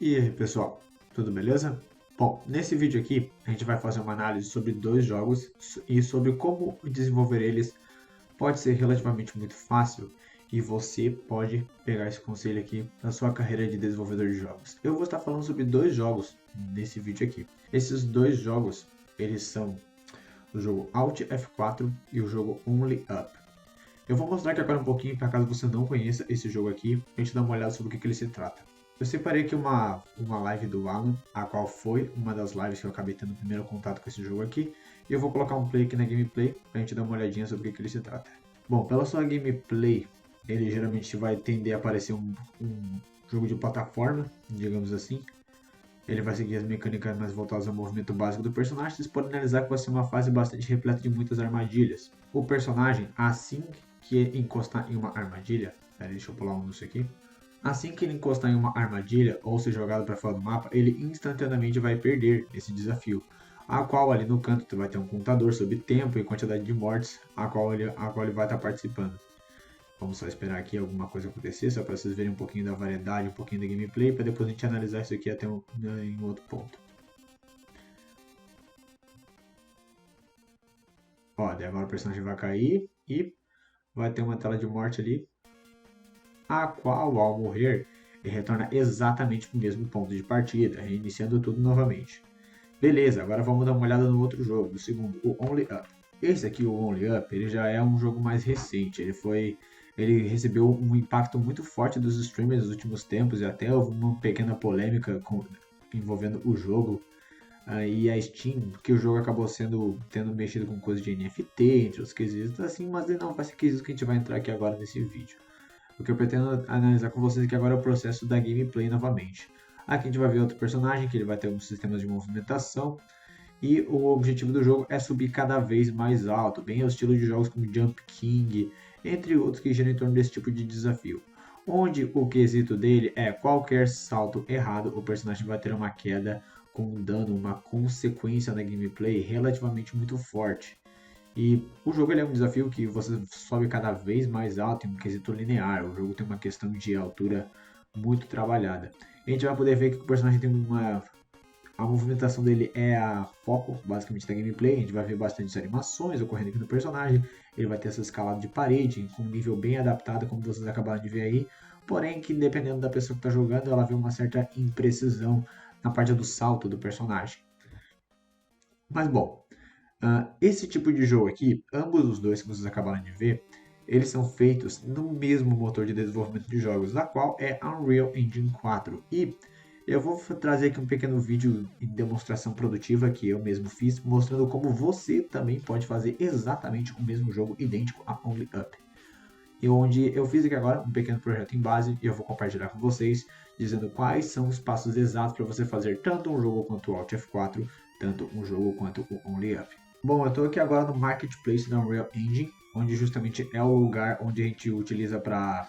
E aí, pessoal, tudo beleza? Bom, nesse vídeo aqui a gente vai fazer uma análise sobre dois jogos e sobre como desenvolver eles pode ser relativamente muito fácil e você pode pegar esse conselho aqui na sua carreira de desenvolvedor de jogos. Eu vou estar falando sobre dois jogos nesse vídeo aqui. Esses dois jogos, eles são o jogo Alt F4 e o jogo Only Up. Eu vou mostrar aqui agora um pouquinho, para caso você não conheça esse jogo aqui, pra gente dar uma olhada sobre o que ele se trata. Eu separei aqui uma live do Alan, a qual foi uma das lives que eu acabei tendo o primeiro contato com esse jogo aqui, e eu vou colocar um play aqui na gameplay, pra gente dar uma olhadinha sobre o que ele se trata. Bom, pela sua gameplay, ele geralmente vai tender a aparecer um jogo de plataforma, digamos assim. Ele vai seguir as mecânicas mais voltadas ao movimento básico do personagem. Vocês podem analisar que vai ser uma fase bastante repleta de muitas armadilhas. O personagem, assim que encostar em uma armadilha, deixa eu pular um nisso aqui. Assim que ele encostar em uma armadilha ou ser jogado para fora do mapa, ele instantaneamente vai perder esse desafio. A qual ali no canto vai ter um contador sobre tempo e quantidade de mortes a qual ele vai estar participando. Vamos só esperar aqui alguma coisa acontecer, só para vocês verem um pouquinho da variedade, um pouquinho da gameplay, para depois a gente analisar isso aqui até em outro ponto. Ó, daí agora o personagem vai cair e vai ter uma tela de morte ali, a qual, ao morrer, ele retorna exatamente para o mesmo ponto de partida, reiniciando tudo novamente. Beleza, agora vamos dar uma olhada no outro jogo, o segundo, o Only Up. Esse aqui, o Only Up, ele já é um jogo mais recente. Ele recebeu um impacto muito forte dos streamers nos últimos tempos e até houve uma pequena polêmica envolvendo o jogo e a Steam, que o jogo acabou tendo mexido com coisas de NFT, entre os quesitos assim, mas não vai ser quesito que a gente vai entrar aqui agora nesse vídeo. O que eu pretendo analisar com vocês aqui agora é o processo da gameplay novamente. Aqui a gente vai ver outro personagem, que ele vai ter um sistema de movimentação, e o objetivo do jogo é subir cada vez mais alto, bem ao estilo de jogos como Jump King, entre outros que giram em torno desse tipo de desafio. Onde o quesito dele é qualquer salto errado, o personagem vai ter uma queda com um dano, uma consequência na gameplay relativamente muito forte. E o jogo ele é um desafio que você sobe cada vez mais alto em um quesito linear. O jogo tem uma questão de altura muito trabalhada. A gente vai poder ver que o personagem tem a movimentação dele é a foco, basicamente, da gameplay. A gente vai ver bastante animações ocorrendo aqui no personagem. Ele vai ter essa escalada de parede, com um nível bem adaptado, como vocês acabaram de ver aí. Porém, que dependendo da pessoa que está jogando, ela vê uma certa imprecisão na parte do salto do personagem. Mas bom, esse tipo de jogo aqui, ambos os dois que vocês acabaram de ver, eles são feitos no mesmo motor de desenvolvimento de jogos, da qual é Unreal Engine 4. E eu vou trazer aqui um pequeno vídeo de demonstração produtiva que eu mesmo fiz, mostrando como você também pode fazer exatamente o mesmo jogo idêntico a Only Up. E onde eu fiz aqui agora um pequeno projeto em base e eu vou compartilhar com vocês, dizendo quais são os passos exatos para você fazer tanto um jogo quanto o Alt F4, tanto um jogo quanto o Only Up. Bom, eu estou aqui agora no Marketplace da Unreal Engine, onde justamente é o lugar onde a gente utiliza para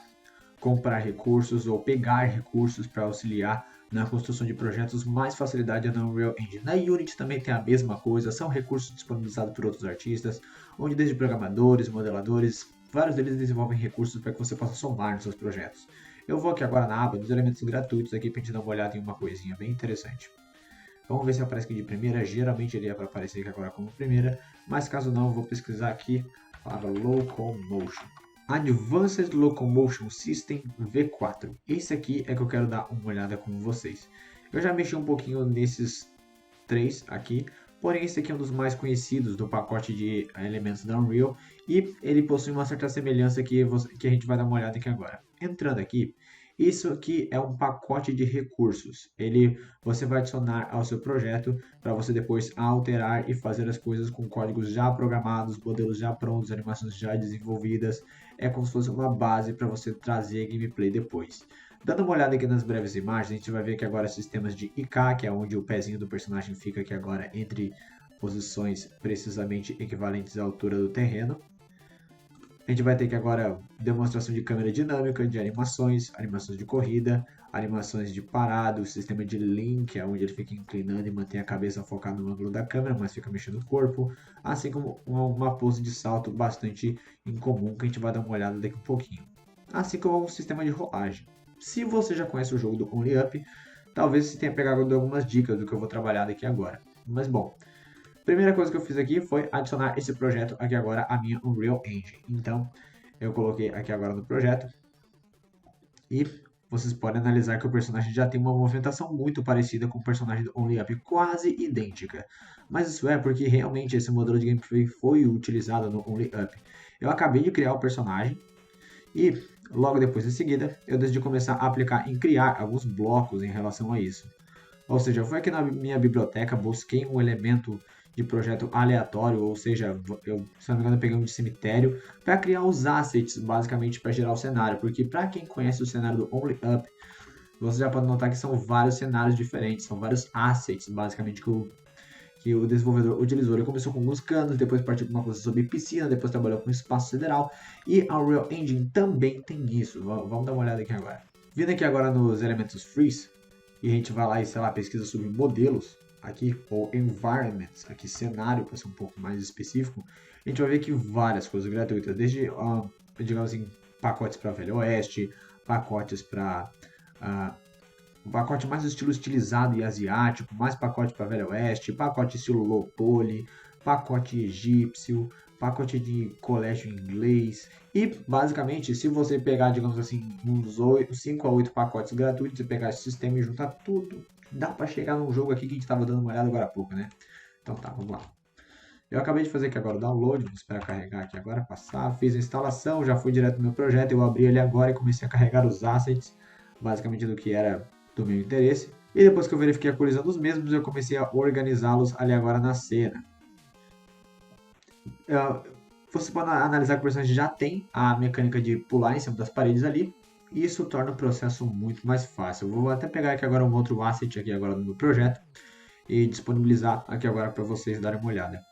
comprar recursos ou pegar recursos para auxiliar na construção de projetos mais facilidade na Unreal Engine. Na Unity também tem a mesma coisa, são recursos disponibilizados por outros artistas, onde desde programadores, modeladores, vários deles desenvolvem recursos para que você possa somar nos seus projetos. Eu vou aqui agora na aba dos elementos gratuitos aqui para a gente dar uma olhada em uma coisinha bem interessante. Vamos ver se aparece aqui de primeira. Geralmente ele é para aparecer aqui agora como primeira, mas caso não, eu vou pesquisar aqui para Locomotion. Advanced Locomotion System V4. Esse aqui é que eu quero dar uma olhada com vocês. Eu já mexi um pouquinho nesses três aqui, porém esse aqui é um dos mais conhecidos do pacote de elementos da Unreal e ele possui uma certa semelhança que a gente vai dar uma olhada aqui agora. Entrando aqui, isso aqui é um pacote de recursos. Você vai adicionar ao seu projeto para você depois alterar e fazer as coisas com códigos já programados, modelos já prontos, animações já desenvolvidas. É como se fosse uma base para você trazer a gameplay depois. Dando uma olhada aqui nas breves imagens, a gente vai ver que agora sistemas de IK, que é onde o pezinho do personagem fica aqui agora entre posições precisamente equivalentes à altura do terreno. A gente vai ter que agora demonstração de câmera dinâmica, de animações, animações de corrida, animações de parado, sistema de link, onde ele fica inclinando e mantém a cabeça focada no ângulo da câmera, mas fica mexendo o corpo, assim como uma pose de salto bastante incomum, que a gente vai dar uma olhada daqui a um pouquinho. Assim como um sistema de rolagem. Se você já conhece o jogo do Only Up, talvez você tenha pegado algumas dicas do que eu vou trabalhar daqui agora. Mas bom, primeira coisa que eu fiz aqui foi adicionar esse projeto aqui agora à minha Unreal Engine. Então, eu coloquei aqui agora no projeto e vocês podem analisar que o personagem já tem uma movimentação muito parecida com o personagem do Only Up, quase idêntica. Mas isso é porque realmente esse modelo de gameplay foi utilizado no Only Up. Eu acabei de criar o personagem e logo depois em seguida eu decidi começar a aplicar em criar alguns blocos em relação a isso. Ou seja, eu fui aqui na minha biblioteca, busquei um elemento de projeto aleatório, ou seja, eu, se não me engano, eu peguei um de cemitério, para criar os assets, basicamente, para gerar o cenário. Porque para quem conhece o cenário do Only Up, você já pode notar que são vários cenários diferentes, são vários assets, basicamente, que o desenvolvedor utilizou. Ele começou com alguns canos, depois partiu para uma coisa sobre piscina, depois trabalhou com espaço sideral, e a Unreal Engine também tem isso. Vamos dar uma olhada aqui agora. Vindo aqui agora nos elementos freeze, e a gente vai lá e, sei lá, pesquisa sobre modelos, aqui, ou environments, aqui cenário, para ser um pouco mais específico, a gente vai ver que várias coisas gratuitas, desde, digamos assim, pacotes para Velho Oeste, pacotes para um pacote mais estilo estilizado e asiático, mais pacote para Velho Oeste, pacote estilo low poly, pacote egípcio, pacote de colégio inglês. E basicamente, se você pegar, digamos assim, uns 5 a 8 pacotes gratuitos e pegar esse sistema e juntar tudo, dá para chegar num jogo aqui que a gente estava dando uma olhada agora há pouco, né? Então tá, vamos lá. Eu acabei de fazer aqui agora o download, vou esperar carregar aqui agora, passar. Fiz a instalação, já fui direto no meu projeto, eu abri ele agora e comecei a carregar os assets, basicamente do que era do meu interesse. E depois que eu verifiquei a colisão dos mesmos, eu comecei a organizá-los ali agora na cena. Você pode analisar que o personagem já tem a mecânica de pular em cima das paredes ali, e isso torna o processo muito mais fácil. Eu vou até pegar aqui agora um outro asset aqui agora no meu projeto e disponibilizar aqui agora para vocês darem uma olhada.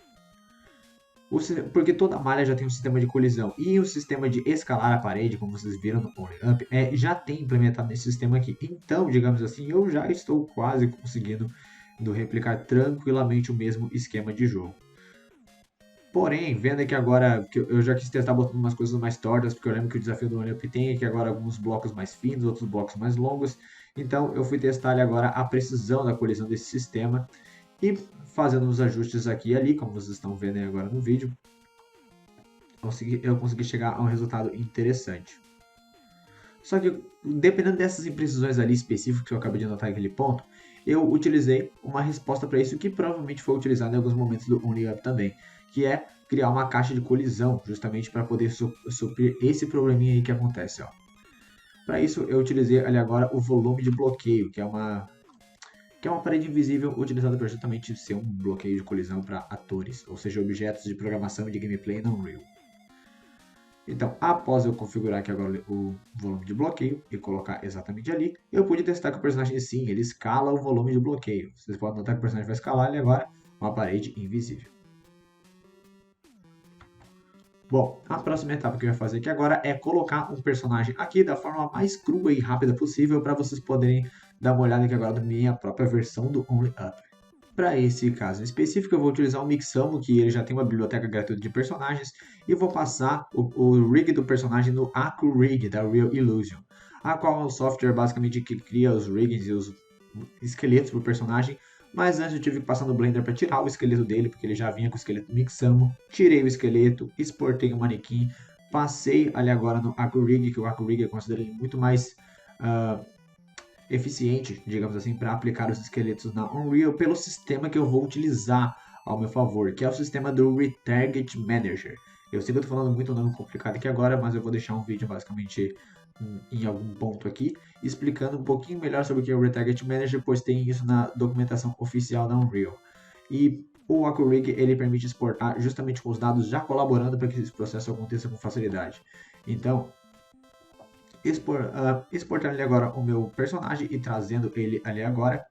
Porque toda malha já tem um sistema de colisão e o sistema de escalar a parede, como vocês viram no Only Up, já tem implementado nesse sistema aqui. Então, digamos assim, eu já estou quase conseguindo replicar tranquilamente o mesmo esquema de jogo. Porém, vendo aqui agora, que eu já quis testar botando umas coisas mais tortas, porque eu lembro que o desafio do Only Up tem aqui agora alguns blocos mais finos, outros blocos mais longos. Então, eu fui testar ali agora a precisão da colisão desse sistema e fazendo os ajustes aqui e ali, como vocês estão vendo aí agora no vídeo, eu consegui chegar a um resultado interessante. Só que, dependendo dessas imprecisões ali específicas que eu acabei de anotar naquele ponto, eu utilizei uma resposta para isso que provavelmente foi utilizada em alguns momentos do Only Up também, que é criar uma caixa de colisão, justamente para poder suprir esse probleminha aí que acontece. Para isso, eu utilizei ali agora o volume de bloqueio, que é uma parede invisível utilizada para justamente ser um bloqueio de colisão para atores, ou seja, objetos de programação e de gameplay não real. Então, após eu configurar aqui agora o volume de bloqueio e colocar exatamente ali, eu pude testar que o personagem sim, ele escala o volume de bloqueio. Vocês podem notar que o personagem vai escalar ele agora uma parede invisível. Bom, a próxima etapa que eu ia fazer aqui agora é colocar um personagem aqui da forma mais crua e rápida possível para vocês poderem dar uma olhada aqui agora na minha própria versão do Only Up. Para esse caso específico, eu vou utilizar o Mixamo, que ele já tem uma biblioteca gratuita de personagens, e vou passar o rig do personagem no AccuRig da Real Illusion, a qual é um software basicamente que cria os rigs e os esqueletos para o personagem. Mas antes eu tive que passar no Blender para tirar o esqueleto dele, porque ele já vinha com o esqueleto Mixamo. Tirei o esqueleto, exportei o manequim, passei ali agora no AccuRig, que o AccuRig eu considero ele muito mais eficiente, digamos assim, para aplicar os esqueletos na Unreal pelo sistema que eu vou utilizar ao meu favor, que é o sistema do Retarget Manager. Eu sei que eu estou falando muito nome complicado aqui agora, mas eu vou deixar um vídeo basicamente em algum ponto aqui, explicando um pouquinho melhor sobre o que é o Retarget Manager, pois tem isso na documentação oficial da Unreal. E o AccuRig ele permite exportar justamente com os dados já colaborando para que esse processo aconteça com facilidade. Então, exportando ali agora o meu personagem e trazendo ele ali agora,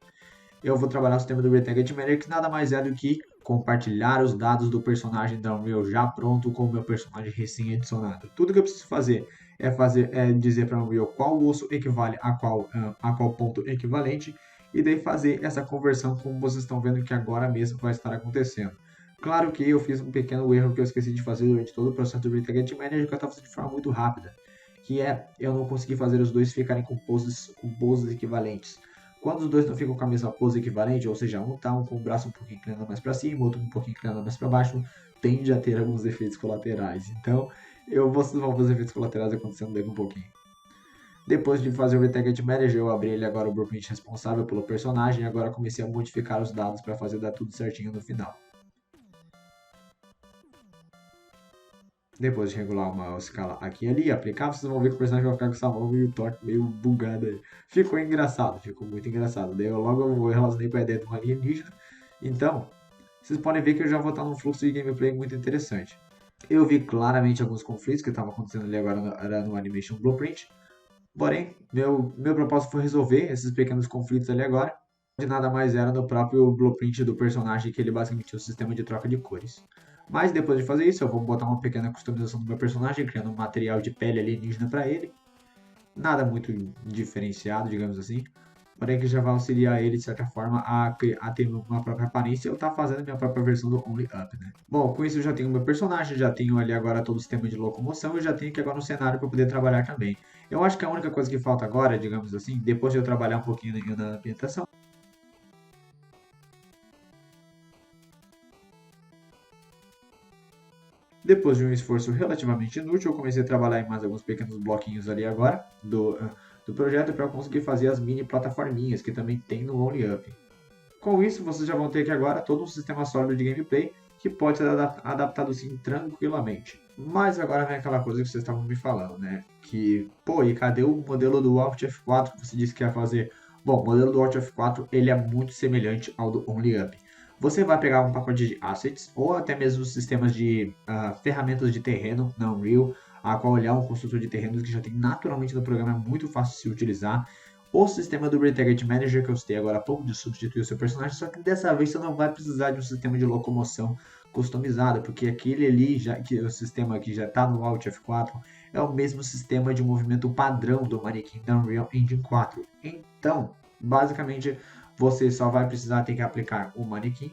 eu vou trabalhar o sistema do Retarget Manager, que nada mais é do que compartilhar os dados do personagem da Unreal já pronto com o meu personagem recém-adicionado. Tudo que eu preciso fazer é dizer para a Unreal qual osso equivale a qual ponto equivalente, e daí fazer essa conversão, como vocês estão vendo que agora mesmo vai estar acontecendo. Claro que eu fiz um pequeno erro que eu esqueci de fazer durante todo o processo do Retarget Manager, que eu estava fazendo de forma muito rápida, que é eu não consegui fazer os dois ficarem com poses equivalentes. Quando os dois não ficam com a mesma pose equivalente, ou seja, um tá com o braço um pouquinho inclinado mais para cima, outro um pouquinho inclinado mais para baixo, tende a ter alguns efeitos colaterais. Então, vocês vão ver os efeitos colaterais acontecendo daqui um pouquinho. Depois de fazer o Retarget Manager, eu abri ele agora o blueprint responsável pelo personagem e agora comecei a modificar os dados para fazer dar tudo certinho no final. Depois de regular uma escala aqui e ali, aplicar, vocês vão ver que o personagem vai ficar com essa mão meio torta, meio bugada aí. Ficou engraçado, ficou muito engraçado. Daí eu relacionei com a ideia de um alienígena. Então, vocês podem ver que eu já vou estar num fluxo de gameplay muito interessante. Eu vi claramente alguns conflitos que estavam acontecendo ali agora no Animation Blueprint. Porém, meu propósito foi resolver esses pequenos conflitos ali agora. De nada mais era no próprio blueprint do personagem, que ele basicamente tinha um sistema de troca de cores. Mas depois de fazer isso, eu vou botar uma pequena customização do meu personagem, criando um material de pele alienígena para ele. Nada muito diferenciado, digamos assim. Porém que já vai auxiliar ele, de certa forma, a ter uma própria aparência. Eu tá fazendo a minha própria versão do Only Up, né? Bom, com isso eu já tenho o meu personagem, já tenho ali agora todo o sistema de locomoção e já tenho aqui agora um cenário para poder trabalhar também. Eu acho que a única coisa que falta agora, digamos assim, depois de eu trabalhar um pouquinho na ambientação, depois de um esforço relativamente inútil, eu comecei a trabalhar em mais alguns pequenos bloquinhos ali agora do projeto para conseguir fazer as mini plataforminhas que também tem no Only Up. Com isso, vocês já vão ter aqui agora todo um sistema sólido de gameplay que pode ser adaptado sim tranquilamente. Mas agora vem aquela coisa que vocês estavam me falando, né? Que, pô, e cadê o modelo do Alt F4 que você disse que ia fazer? Bom, o modelo do Alt F4 ele é muito semelhante ao do Only Up. Você vai pegar um pacote de assets ou até mesmo sistemas de ferramentas de terreno na Unreal, a qual ele é um construtor de terrenos que já tem naturalmente no programa, é muito fácil de se utilizar. O sistema do Retarget Manager que eu citei agora há pouco de substituir o seu personagem, só que dessa vez você não vai precisar de um sistema de locomoção customizado, porque aquele ali, que o sistema que já está no Alt F4, é o mesmo sistema de movimento padrão do manequim da Unreal Engine 4. Então, basicamente, você só vai precisar ter que aplicar o manequim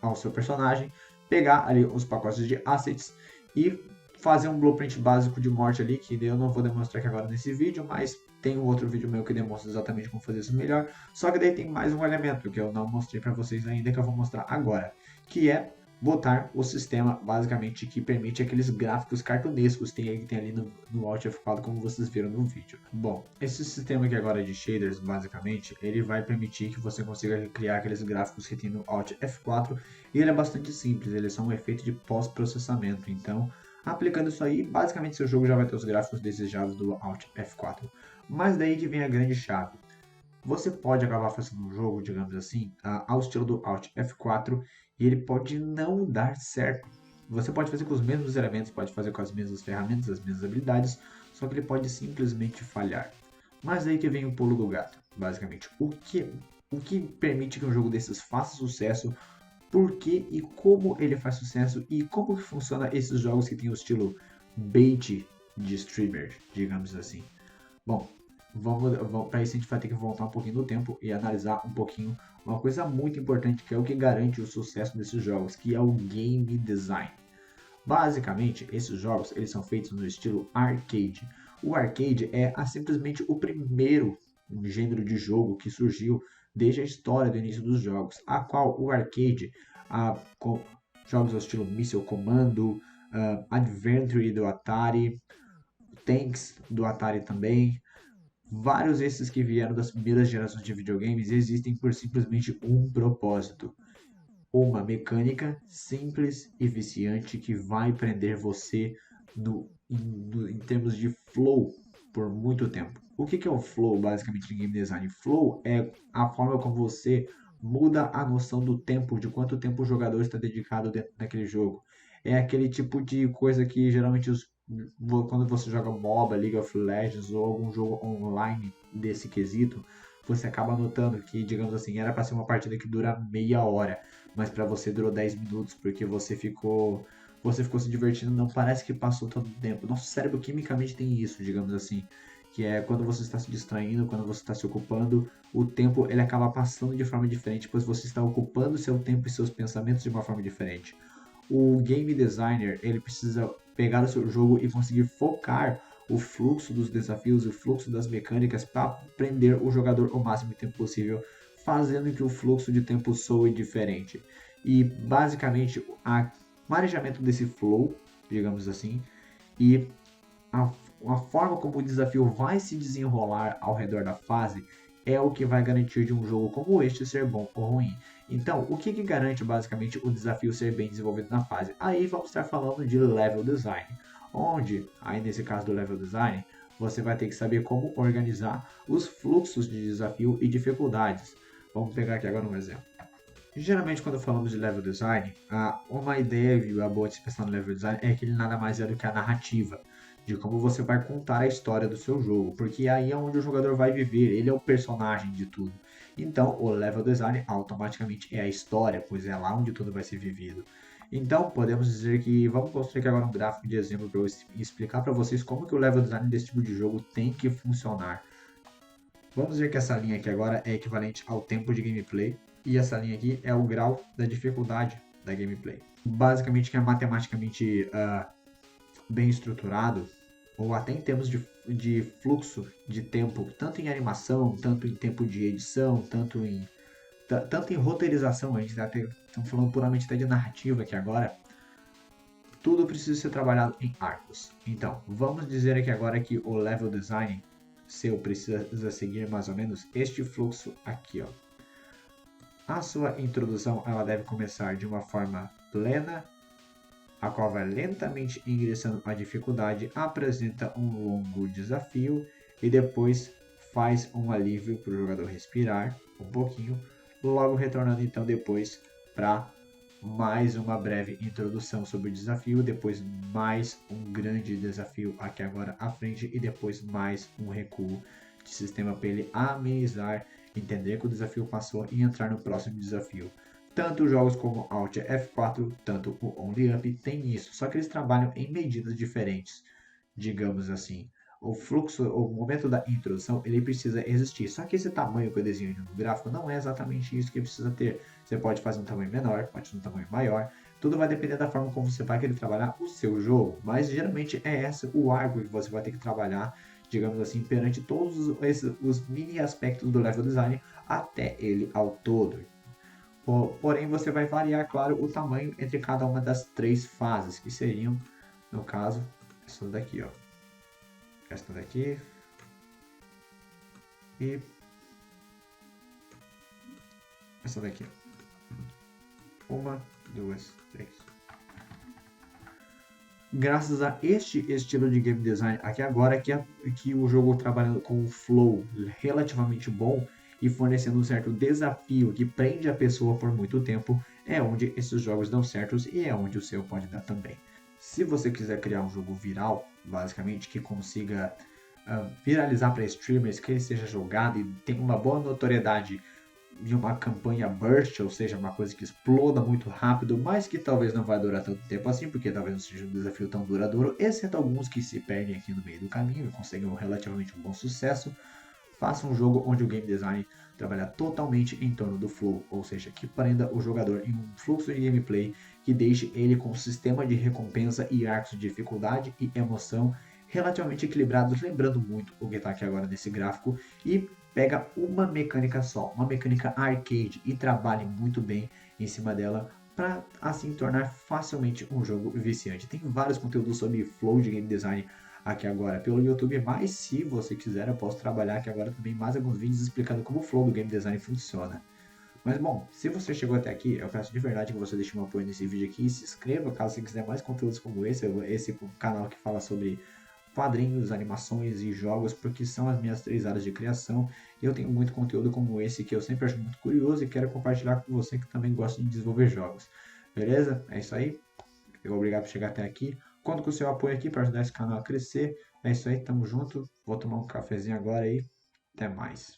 ao seu personagem, pegar ali os pacotes de assets e fazer um blueprint básico de morte ali, que eu não vou demonstrar aqui agora nesse vídeo, mas tem um outro vídeo meu que demonstra exatamente como fazer isso melhor. Só que daí tem mais um elemento que eu não mostrei para vocês ainda, que eu vou mostrar agora, que é botar o sistema, basicamente, que permite aqueles gráficos cartunescos que tem ali no Alt F4, como vocês viram no vídeo. Bom, esse sistema aqui agora de shaders, basicamente, ele vai permitir que você consiga criar aqueles gráficos que tem no Alt F4, e ele é bastante simples, ele é só um efeito de pós-processamento. Então, aplicando isso aí, basicamente seu jogo já vai ter os gráficos desejados do Alt F4. Mas daí que vem a grande chave. Você pode acabar fazendo um jogo, digamos assim, ao estilo do Alt F4 e ele pode não dar certo. Você pode fazer com os mesmos elementos, pode fazer com as mesmas ferramentas, as mesmas habilidades, só que ele pode simplesmente falhar. Mas daí que vem o pulo do gato, basicamente. O que permite que um jogo desses faça sucesso, por que e como ele faz sucesso e como que funciona esses jogos que tem o estilo bait de streamer, digamos assim. Bom, para isso a gente vai ter que voltar um pouquinho no tempo e analisar um pouquinho uma coisa muito importante, que é o que garante o sucesso desses jogos, que é o game design. Basicamente, esses jogos eles são feitos no estilo arcade. O arcade é simplesmente o primeiro gênero de jogo que surgiu desde a história do início dos jogos, a qual o arcade, com jogos ao estilo Missile Commando, Adventure do Atari, Tanks do Atari também, vários desses que vieram das primeiras gerações de videogames existem por simplesmente um propósito: uma mecânica simples e viciante que vai prender você em termos de flow por muito tempo. O que é o flow, basicamente, em game design? Flow é a forma como você muda a noção do tempo, de quanto tempo o jogador está dedicado dentro daquele jogo. É aquele tipo de coisa que geralmente quando você joga MOBA, League of Legends ou algum jogo online desse quesito, você acaba notando que, digamos assim, era para ser uma partida que dura meia hora, mas para você durou 10 minutos, porque você ficou se divertindo, não parece que passou todo o tempo. Nosso cérebro quimicamente tem isso, digamos assim, que é quando você está se distraindo, quando você está se ocupando, o tempo ele acaba passando de forma diferente, pois você está ocupando seu tempo e seus pensamentos de uma forma diferente. O game designer, ele precisa pegar o seu jogo e conseguir focar o fluxo dos desafios, o fluxo das mecânicas para prender o jogador o máximo de tempo possível, fazendo que o fluxo de tempo soe diferente. E basicamente o manejamento desse flow, digamos assim, e a forma como o desafio vai se desenrolar ao redor da fase é o que vai garantir de um jogo como este ser bom ou ruim. Então, o que garante basicamente o desafio ser bem desenvolvido na fase? Aí vamos estar falando de level design, onde, aí nesse caso do level design, você vai ter que saber como organizar os fluxos de desafio e dificuldades. Vamos pegar aqui agora um exemplo. Geralmente, quando falamos de level design, uma ideia e a boa de se pensar no level design é que ele nada mais é do que a narrativa de como você vai contar a história do seu jogo, porque aí é onde o jogador vai viver, ele é o personagem de tudo. Então, o level design automaticamente é a história, pois é lá onde tudo vai ser vivido. Então, podemos dizer que vamos construir aqui agora um gráfico de exemplo para eu explicar para vocês como que o level design desse tipo de jogo tem que funcionar. Vamos dizer que essa linha aqui agora é equivalente ao tempo de gameplay e essa linha aqui é o grau da dificuldade da gameplay. Basicamente, que é matematicamente bem estruturado, ou até em termos de fluxo de tempo, tanto em animação, tanto em tempo de edição, tanto em roteirização, a gente estamos falando puramente até de narrativa aqui agora, tudo precisa ser trabalhado em arcos. Então, vamos dizer aqui agora que o level design seu precisa seguir mais ou menos este fluxo aqui, ó. A sua introdução ela deve começar de uma forma plena, a qual vai lentamente ingressando a dificuldade, apresenta um longo desafio e depois faz um alívio para o jogador respirar um pouquinho, logo retornando então depois para mais uma breve introdução sobre o desafio, depois mais um grande desafio aqui agora à frente e depois mais um recuo de sistema para ele amenizar, entender que o desafio passou e entrar no próximo desafio. Tanto jogos como Alt F4, tanto o Only Up tem isso, só que eles trabalham em medidas diferentes, digamos assim. O fluxo, o momento da introdução, ele precisa existir. Só que esse tamanho que eu desenho no gráfico não é exatamente isso que precisa ter. Você pode fazer um tamanho menor, pode fazer um tamanho maior. Tudo vai depender da forma como você vai querer trabalhar o seu jogo. Mas geralmente é esse o arco que você vai ter que trabalhar, digamos assim, perante todos os mini aspectos do level design até ele ao todo. Porém, você vai variar, claro, o tamanho entre cada uma das três fases, que seriam, no caso, essa daqui, ó. Esta daqui. E essa daqui, ó. Uma, duas, três. Graças a este estilo de game design aqui agora, que o jogo trabalhando com um flow relativamente bom e fornecendo um certo desafio que prende a pessoa por muito tempo, é onde esses jogos dão certos e é onde o seu pode dar também. Se você quiser criar um jogo viral, basicamente, que consiga viralizar para streamers, que ele seja jogado e tenha uma boa notoriedade de uma campanha burst, ou seja, uma coisa que exploda muito rápido, mas que talvez não vai durar tanto tempo assim, porque talvez não seja um desafio tão duradouro, exceto alguns que se perdem aqui no meio do caminho e conseguem relativamente um bom sucesso. Faça um jogo onde o game design trabalha totalmente em torno do flow, ou seja, que prenda o jogador em um fluxo de gameplay que deixe ele com um sistema de recompensa e arcos de dificuldade e emoção relativamente equilibrados, lembrando muito o que está aqui agora nesse gráfico, e pega uma mecânica só, uma mecânica arcade, e trabalhe muito bem em cima dela para assim tornar facilmente um jogo viciante. Tem vários conteúdos sobre flow de game design aqui agora pelo YouTube, mas se você quiser eu posso trabalhar aqui agora também mais alguns vídeos explicando como o flow do game design funciona. Mas bom, se você chegou até aqui, eu peço de verdade que você deixe um apoio nesse vídeo aqui e se inscreva caso você quiser mais conteúdos como esse canal que fala sobre quadrinhos, animações e jogos, porque são as minhas 3 áreas de criação e eu tenho muito conteúdo como esse que eu sempre acho muito curioso e quero compartilhar com você que também gosta de desenvolver jogos. Beleza? É isso aí. Obrigado por chegar até aqui. Conto com o seu apoio aqui para ajudar esse canal a crescer. É isso aí, tamo junto. Vou tomar um cafezinho agora e até mais.